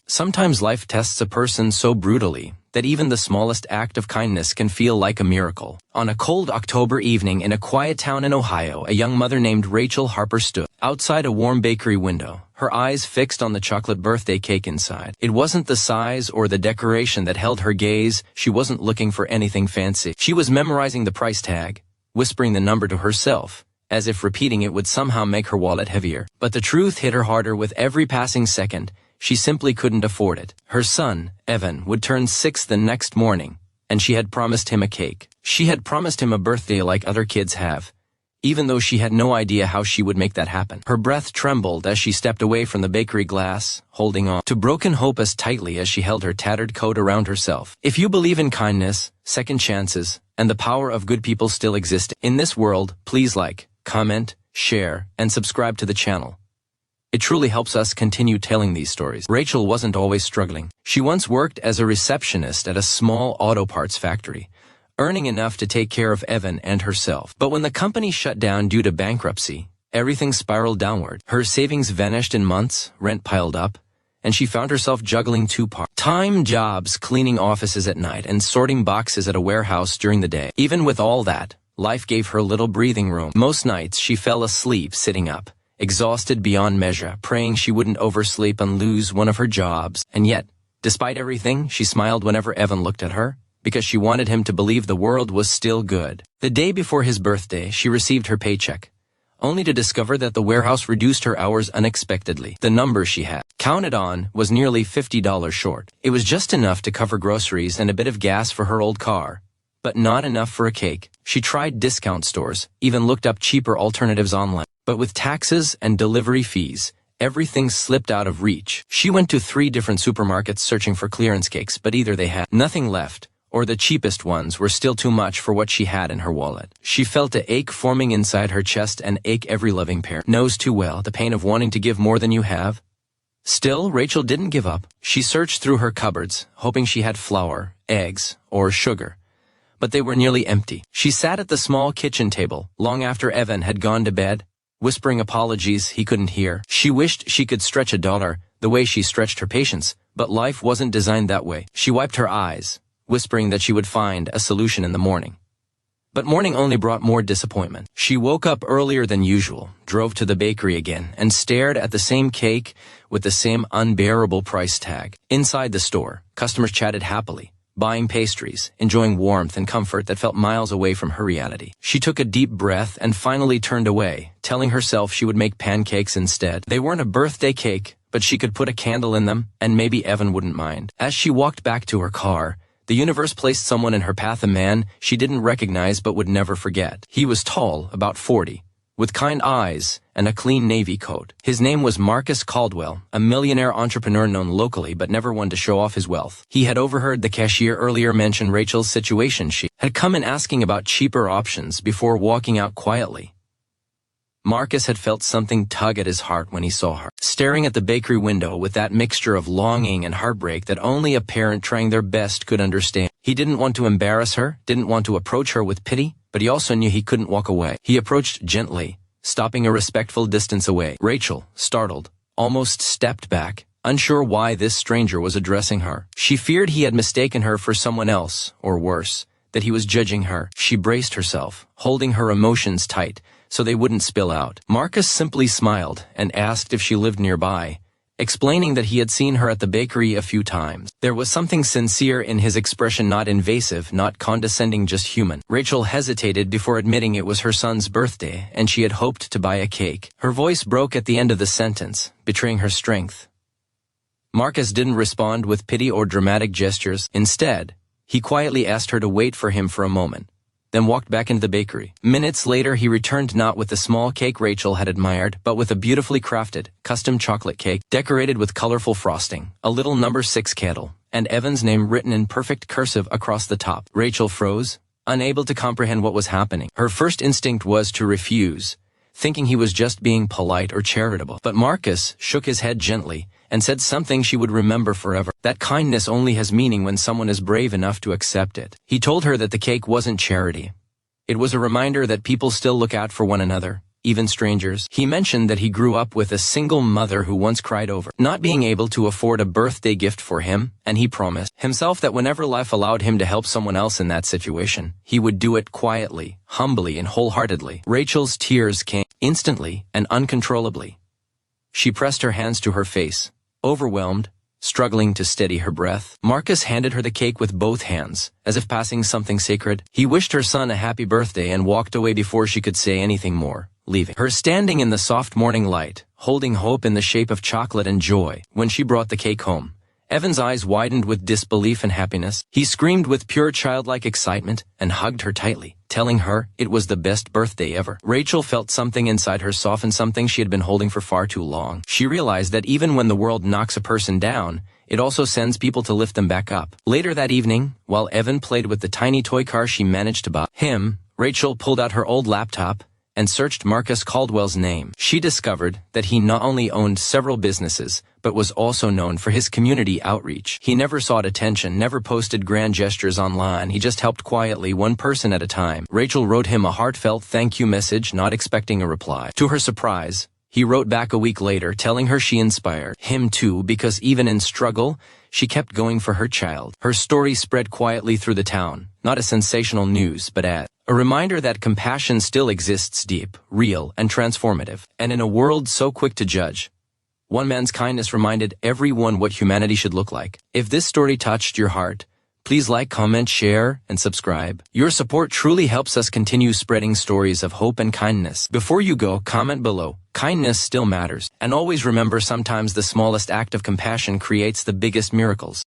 Sometimes life tests a person so brutally that even the smallest act of kindness can feel like a miracle. On a cold October evening in a quiet town in Ohio, a young mother named Rachel Harper stood outside a warm bakery window, her eyes fixed on the chocolate birthday cake inside. It wasn't the size or the decoration that held her gaze. She wasn't looking for anything fancy. She was memorizing the price tag, whispering the number to herself, as if repeating it would somehow make her wallet heavier. But the truth hit her harder with every passing second. She simply couldn't afford it. Her son, Evan, would turn 6 the next morning, and she had promised him a cake. She had promised him a birthday like other kids have, even though she had no idea how she would make that happen. Her breath trembled as she stepped away from the bakery glass, holding on to broken hope as tightly as she held her tattered coat around herself. If you believe in kindness, second chances, and the power of good people still exist in this world, please like, comment, share, and subscribe to the channel. It truly helps us continue telling these stories. Rachel wasn't always struggling. She once worked as a receptionist at a small auto parts factory, earning enough to take care of Evan and herself. But when the company shut down due to bankruptcy, everything spiraled downward. Her savings vanished in months, rent piled up, and she found herself juggling two part-time jobs, cleaning offices at night and sorting boxes at a warehouse during the day. Even with all that, life gave her little breathing room. Most nights she fell asleep sitting up, exhausted beyond measure, praying she wouldn't oversleep and lose one of her jobs. And yet, despite everything, she smiled whenever Evan looked at her, because she wanted him to believe the world was still good. The day before his birthday, she received her paycheck, only to discover that the warehouse reduced her hours unexpectedly. The number she had counted on was nearly $50 short. It was just enough to cover groceries and a bit of gas for her old car, but not enough for a cake. She tried discount stores, even looked up cheaper alternatives online. But with taxes and delivery fees, everything slipped out of reach. She went to 3 different supermarkets searching for clearance cakes, but either they had nothing left, or the cheapest ones were still too much for what she had in her wallet. She felt an ache forming inside her chest, an ache every loving parent knows too well, the pain of wanting to give more than you have. Still, Rachel didn't give up. She searched through her cupboards, hoping she had flour, eggs, or sugar, but they were nearly empty. She sat at the small kitchen table, long after Evan had gone to bed, whispering apologies he couldn't hear. She wished she could stretch $1, the way she stretched her patience, but life wasn't designed that way. She wiped her eyes, whispering that she would find a solution in the morning. But morning only brought more disappointment. She woke up earlier than usual, drove to the bakery again, and stared at the same cake with the same unbearable price tag. Inside the store, customers chatted happily, buying pastries, enjoying warmth and comfort that felt miles away from her reality. She took a deep breath and finally turned away, telling herself she would make pancakes instead. They weren't a birthday cake, but she could put a candle in them, and maybe Evan wouldn't mind. As she walked back to her car, the universe placed someone in her path, a man she didn't recognize but would never forget. He was tall, about 40, with kind eyes and a clean navy coat. His name was Marcus Caldwell, a millionaire entrepreneur known locally but never one to show off his wealth. He had overheard the cashier earlier mention Rachel's situation. She had come in asking about cheaper options before walking out quietly. Marcus had felt something tug at his heart when he saw her, staring at the bakery window with that mixture of longing and heartbreak that only a parent trying their best could understand. He didn't want to embarrass her, didn't want to approach her with pity, but he also knew he couldn't walk away. He approached gently, stopping a respectful distance away. Rachel, startled, almost stepped back, unsure why this stranger was addressing her. She feared he had mistaken her for someone else, or worse, that he was judging her. She braced herself, holding her emotions tight so they wouldn't spill out. Marcus simply smiled and asked if she lived nearby, explaining that he had seen her at the bakery a few times. There was something sincere in his expression, not invasive, not condescending, just human. Rachel hesitated before admitting it was her son's birthday and she had hoped to buy a cake. Her voice broke at the end of the sentence, betraying her strength. Marcus didn't respond with pity or dramatic gestures. Instead, he quietly asked her to wait for him for a moment, then walked back into the bakery. Minutes later, he returned not with the small cake Rachel had admired, but with a beautifully crafted, custom chocolate cake, decorated with colorful frosting, a little number 6 candle, and Evan's name written in perfect cursive across the top. Rachel froze, unable to comprehend what was happening. Her first instinct was to refuse, thinking he was just being polite or charitable. But Marcus shook his head gently and said something she would remember forever. That kindness only has meaning when someone is brave enough to accept it. He told her that the cake wasn't charity. It was a reminder that people still look out for one another, even strangers. He mentioned that he grew up with a single mother who once cried over not being able to afford a birthday gift for him, and he promised himself that whenever life allowed him to help someone else in that situation, he would do it quietly, humbly, and wholeheartedly. Rachel's tears came instantly and uncontrollably. She pressed her hands to her face, overwhelmed, struggling to steady her breath. Marcus handed her the cake with both hands, as if passing something sacred. He wished her son a happy birthday and walked away before she could say anything more, leaving her standing in the soft morning light, holding hope in the shape of chocolate and joy. When she brought the cake home, Evan's eyes widened with disbelief and happiness. He screamed with pure childlike excitement and hugged her tightly, telling her it was the best birthday ever. Rachel felt something inside her soften, something she had been holding for far too long. She realized that even when the world knocks a person down, it also sends people to lift them back up. Later that evening, while Evan played with the tiny toy car she managed to buy him, Rachel pulled out her old laptop and searched Marcus Caldwell's name. She discovered that he not only owned several businesses, but was also known for his community outreach. He never sought attention, never posted grand gestures online. He just helped quietly, one person at a time. Rachel wrote him a heartfelt thank you message, not expecting a reply. To her surprise, he wrote back a week later, telling her she inspired him too, because even in struggle, she kept going for her child. Her story spread quietly through the town, not as sensational news, but as a reminder that compassion still exists, deep, real, and transformative. And in a world so quick to judge, one man's kindness reminded everyone what humanity should look like. If this story touched your heart, please like, comment, share, and subscribe. Your support truly helps us continue spreading stories of hope and kindness. Before you go, comment below. Kindness still matters. And always remember, sometimes the smallest act of compassion creates the biggest miracles.